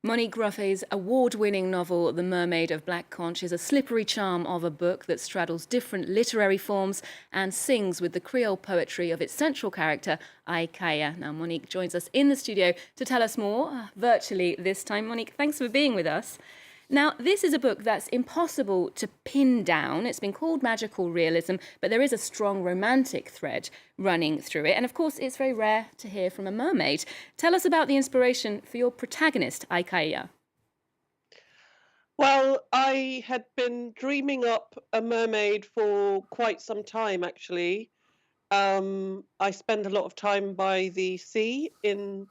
Monique Roffey's award-winning novel, The Mermaid of Black Conch, is a slippery charm of a book that straddles different literary forms and sings with the creole poetry of its central character, Aycayia. Now, Monique joins us in the studio to tell us more, virtually this time. Monique, thanks for being with us. Now, this is a book that's impossible to pin down. It's been called magical realism, but there is a strong romantic thread running through it. And of course, it's very rare to hear from a mermaid. Tell us about the inspiration for your protagonist, Aycayia. Well, I had been dreaming up a mermaid for quite some time, actually. I spend a lot of time by the sea in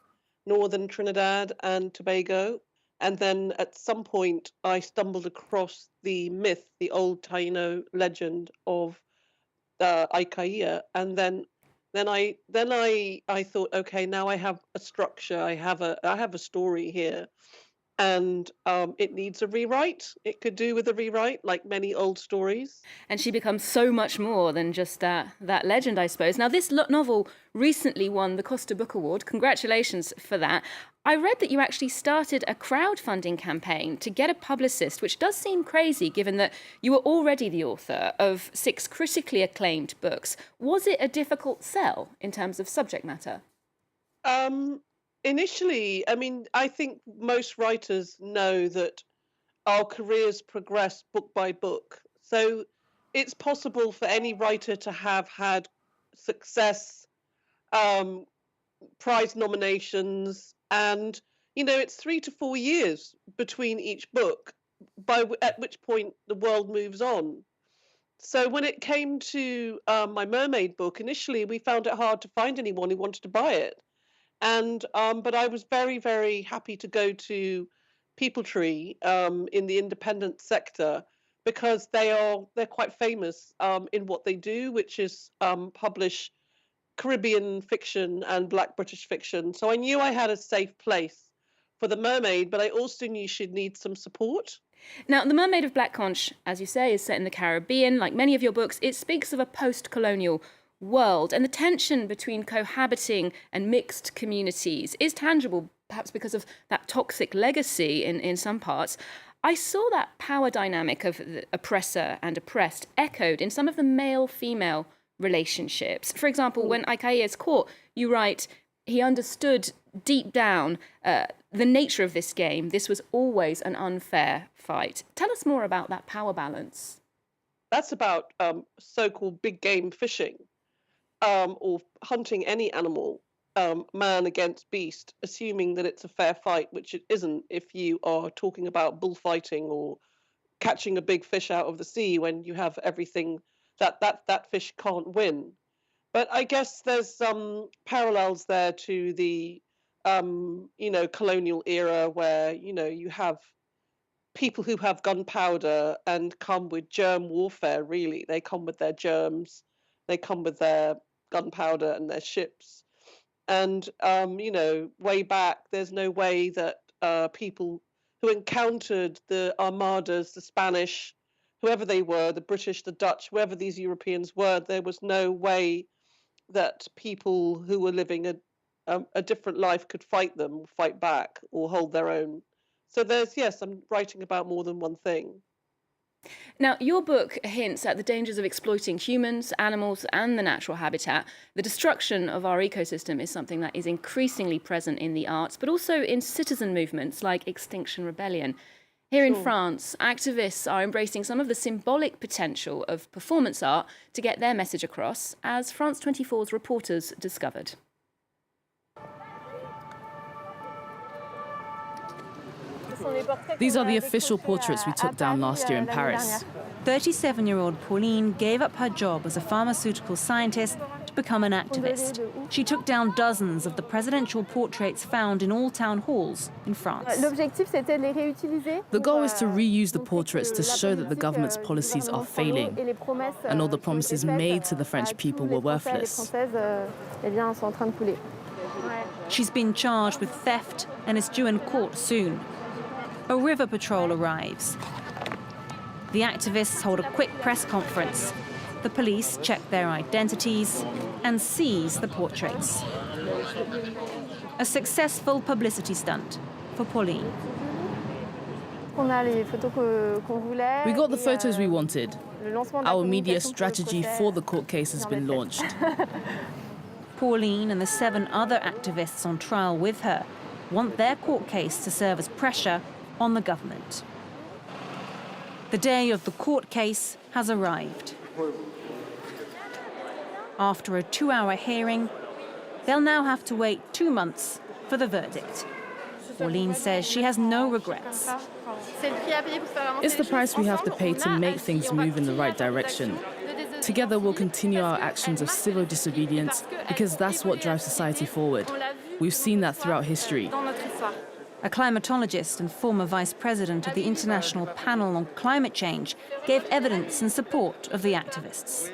northern Trinidad and Tobago. And then at some point, I stumbled across the myth, the old Taino legend of Aycayia. And then I thought, okay, now I have a structure. I have a story here, and it needs a rewrite. It could do with a rewrite, like many old stories. And she becomes so much more than just that legend, I suppose. Now, this novel recently won the Costa Book Award. Congratulations for that. I read that you actually started a crowdfunding campaign to get a publicist, which does seem crazy given that you were already the author of 6 critically acclaimed books. Was it a difficult sell in terms of subject matter? Initially, I mean, I think most writers know that our careers progress book by book. So it's possible for any writer to have had success, um, prize nominations, and it's 3 to 4 years between each book, at which point the world moves on. So when it came to my mermaid book, initially we found it hard to find anyone who wanted to buy it. And but I was very, very happy to go to Tree in the independent sector because they're quite famous in what they do, which is publish Caribbean fiction and Black British fiction. So I knew I had a safe place for The Mermaid, but I also knew she'd need some support. Now, The Mermaid of Black Conch, as you say, is set in the Caribbean. Like many of your books, it speaks of a post-colonial world, and the tension between cohabiting and mixed communities is tangible, perhaps because of that toxic legacy in some parts. I saw that power dynamic of the oppressor and oppressed echoed in some of the male-female relationships. For example, when Aycayia is caught, you write, he understood deep down the nature of this game. This was always an unfair fight. Tell us more about that power balance. That's about so-called big game fishing. Or hunting any animal, man against beast, assuming that it's a fair fight, which it isn't if you are talking about bullfighting or catching a big fish out of the sea when you have everything that fish can't win. But I guess there's some parallels there to the colonial era where you have people who have gunpowder and come with germ warfare. Really, they come with their germs, they come with their gunpowder and their ships. And, way back, there's no way that people who encountered the armadas, the Spanish, whoever they were, the British, the Dutch, whoever these Europeans were, there was no way that people who were living a different life could fight them, fight back, or hold their own. So yes, I'm writing about more than one thing. Now, your book hints at the dangers of exploiting humans, animals, and the natural habitat. The destruction of our ecosystem is something that is increasingly present in the arts, but also in citizen movements like Extinction Rebellion. Here in France, activists are embracing some of the symbolic potential of performance art to get their message across, as France 24's reporters discovered. These are the official portraits we took down last year in Paris. 37-year-old Pauline gave up her job as a pharmaceutical scientist to become an activist. She took down dozens of the presidential portraits found in all town halls in France. The goal is to reuse the portraits to show that the government's policies are failing and all the promises made to the French people were worthless. She's been charged with theft and is due in court soon. A river patrol arrives. The activists hold a quick press conference. The police check their identities and seize the portraits. A successful publicity stunt for Pauline. We got the photos we wanted. Our media strategy for the court case has been launched. Pauline and the 7 other activists on trial with her want their court case to serve as pressure on the government. The day of the court case has arrived. After a 2-hour hearing, they'll now have to wait 2 months for the verdict. Pauline says she has no regrets. It's the price we have to pay to make things move in the right direction. Together, we'll continue our actions of civil disobedience because that's what drives society forward. We've seen that throughout history. A climatologist and former vice president of the International Panel on Climate Change gave evidence in support of the activists.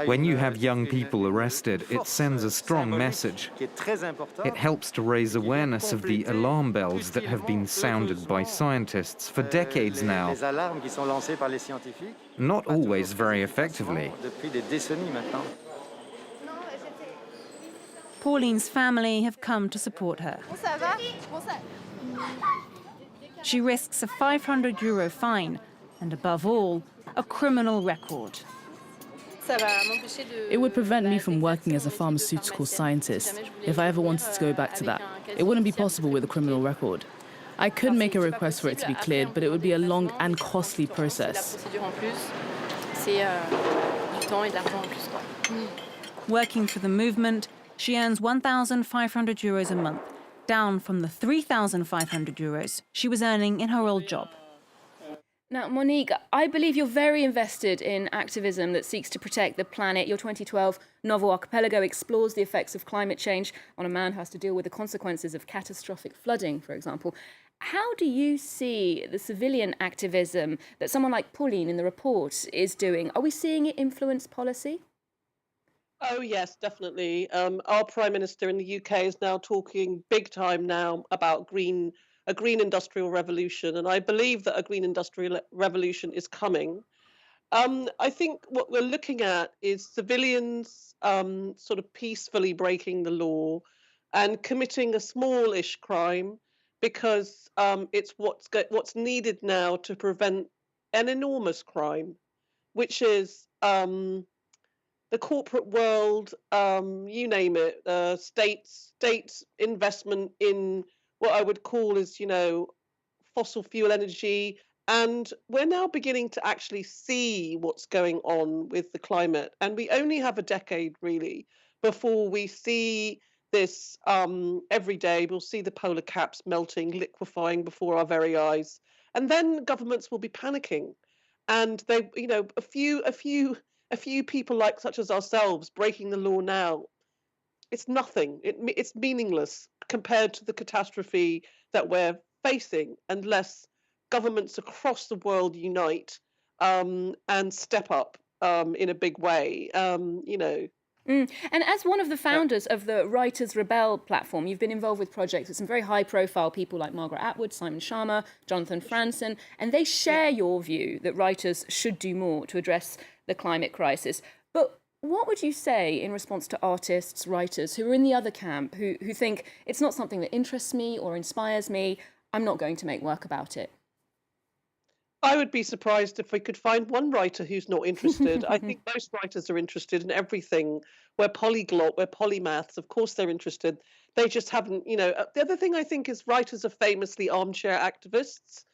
When you have young people arrested, it sends a strong message. It helps to raise awareness of the alarm bells that have been sounded by scientists for decades now, not always very effectively. Pauline's family have come to support her. She risks a €500 fine and, above all, a criminal record. It would prevent me from working as a pharmaceutical scientist if I ever wanted to go back to that. It wouldn't be possible with a criminal record. I could make a request for it to be cleared, but it would be a long and costly process. Working for the movement, she earns €1,500 a month, down from the €3,500 she was earning in her old job. Now, Monique, I believe you're very invested in activism that seeks to protect the planet. Your 2012 novel Archipelago explores the effects of climate change on a man who has to deal with the consequences of catastrophic flooding, for example. How do you see the civilian activism that someone like Pauline in the report is doing? Are we seeing it influence policy? Oh, yes, definitely. Our Prime Minister in the UK is now talking big time now about a green industrial revolution, and I believe that a green industrial revolution is coming. I think what we're looking at is civilians sort of peacefully breaking the law and committing a smallish crime because it's what's needed now to prevent an enormous crime, which is the corporate world, you name it, states investment in what I would call is, fossil fuel energy. And we're now beginning to actually see what's going on with the climate. And we only have a decade, really, before we see this every day. We'll see the polar caps melting, liquefying before our very eyes. And then governments will be panicking. And they, a few people like such as ourselves breaking the law now, it's nothing. It's meaningless compared to the catastrophe that we're facing unless governments across the world unite and step up in a big way. And as one of the founders of the Writers Rebel platform, you've been involved with projects with some very high-profile people like Margaret Atwood, Simon Sharma, Jonathan Franzen, and they share your view that writers should do more to address the climate crisis. But what would you say in response to artists, writers who are in the other camp, who think it's not something that interests me or inspires me, I'm not going to make work about it? I would be surprised if we could find one writer who's not interested. I think most writers are interested in everything. We're polyglot, we're polymaths. Of course they're interested. They just haven't, The other thing I think is writers are famously armchair activists.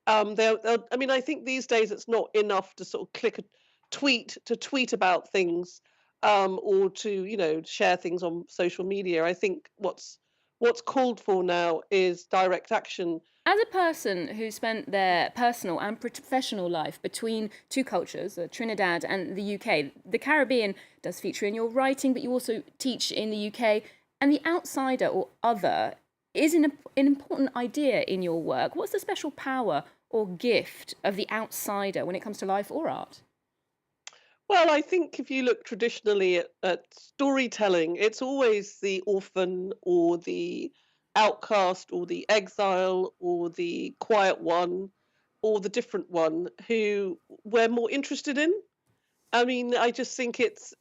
I think these days it's not enough to sort of click a tweet about things or to, share things on social media. I think what's called for now is direct action. As a person who spent their personal and professional life between two cultures, Trinidad and the UK, the Caribbean does feature in your writing, but you also teach in the UK, and the outsider or other is an important idea in your work. What's the special power or gift of the outsider when it comes to life or art? Well, I think if you look traditionally at storytelling, it's always the orphan or the outcast or the exile or the quiet one or the different one who we're more interested in. I just think it's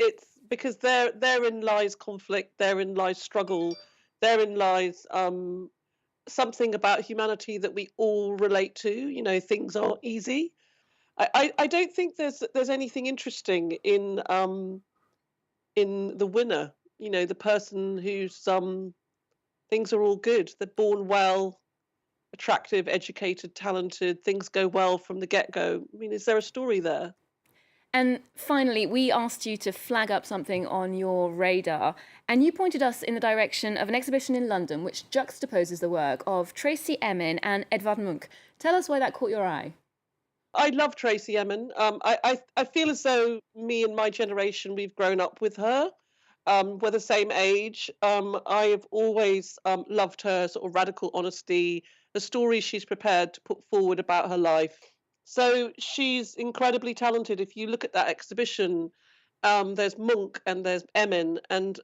because therein lies conflict, therein lies struggle, therein lies something about humanity that we all relate to. You know, things aren't easy. I don't think there's anything interesting in the winner. You know, the person whose things are all good. They're born well, attractive, educated, talented. Things go well from the get-go. I mean, is there a story there? And finally, we asked you to flag up something on your radar, and you pointed us in the direction of an exhibition in London which juxtaposes the work of Tracey Emin and Edvard Munch. Tell us why that caught your eye. I love Tracey Emin. I feel as though me and my generation, we've grown up with her. We're the same age. I have always loved her sort of radical honesty, the stories she's prepared to put forward about her life. So she's incredibly talented. If you look at that exhibition, there's Munch and there's Emin, and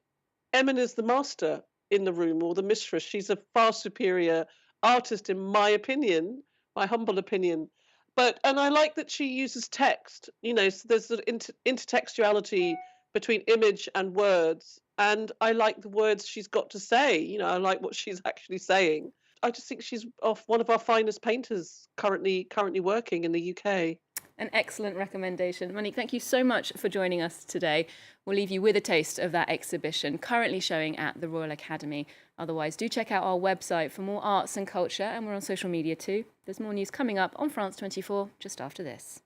Emin is the master in the room, or the mistress. She's a far superior artist, in my opinion, my humble opinion. And I like that she uses text. You know, so there's sort of intertextuality between image and words, and I like the words she's got to say. You know, I like what she's actually saying. I just think she's one of our finest painters currently working in the UK. An excellent recommendation. Monique, thank you so much for joining us today. We'll leave you with a taste of that exhibition currently showing at the Royal Academy. Otherwise, do check out our website for more arts and culture, and we're on social media too. There's more news coming up on France 24 just after this.